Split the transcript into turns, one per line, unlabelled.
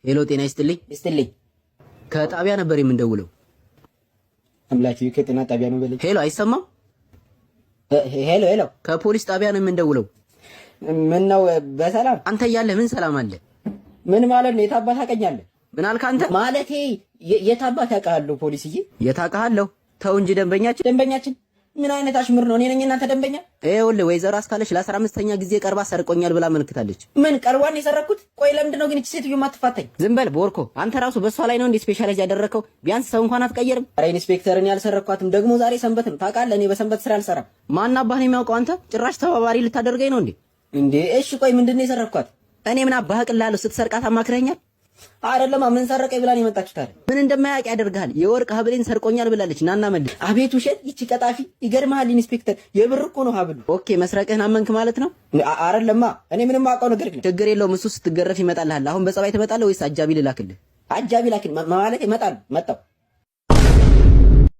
ሄሎ ጤና ይስጥልኝ። ከጣቢያ ነበር የምንደውለው።
አምላኬ ከጤና ጣቢያ ነው በለኝ።
ሄሎ አይሰማም?
ሄሎ
ከፖሊስ ጣቢያ ነው የምንደውለው።
ምን ነው በሰላም?
አንተ እያለህ ምን ሰላም አለ?
ምን ማለት ነው? የታባት ታውቀኛለህ?
ምን አልክ አንተ?
ማለቴ የታባት ያውቃለሁ ፖሊስዬ።
የታውቃለሁ። ተው እንጂ ደንበኛችን
ምን አይነት አሽሙር ነው? እኔ ነኝ እናንተ ደንበኛ?
ይኸውልህ ወይዘሮ አስካለች ለ15ኛ ጊዜ ቀርባ ሰርቆኛል ብላ መልክታለች።
ምን ቀርቧን የሰረኩት? ቆይ ለምንድን ነው ግን እቺ ሴትዮ ማትፋታኝ?
ዝም በል ቦርኮ። አንተ ራሱ በሷ ላይ ነው እንዴ ስፔሻላይዝ ያደረከው? ቢያንስ ሰው እንኳን አትቀየርም?
ኧረ ኢንስፔክተርን ያልሰረኳትም ደግሞ ዛሬ ሰንበት ነው ታውቃለህ። እኔ በሰንበት ስራ አልሰራም።
ማን አባህ ነው የሚያውቀው? አንተ ጭራሽ ተባባሪ ልታደርገኝ ነው
እንዴ? እሺ ቆይ ምንድን ነው የሰረኳት?
እኔ ምን አባህ ቅላለሁ? ስትሰርቃት አማክረኛል?
አይደለም ምን ሰረቀኝ ብላ ነው የመጣችው? ታዲያ
ምን እንደማያውቅ ያደርጋል። የወርቅ ሀብሌን ሰርቆኛል ብላለች። ናና መልስ።
አቤት ውሸት! ይቺ ቀጣፊ ይገርምሃል ኢንስፔክተር፣ የብር እኮ ነው ሀብሉ።
ኦኬ መስረቅህን አመንክ ማለት ነው?
አይደለማ እኔ ምንም አውቀው ነገር የለም።
ችግር የለውም እሱ ስትገረፍ ይመጣልሃል። አሁን በጸባይ ትመጣለህ ወይስ አጃቢ ልላክልህ?
አጃቢ ላክልኝ ማለት እመጣለሁ። መጣሁ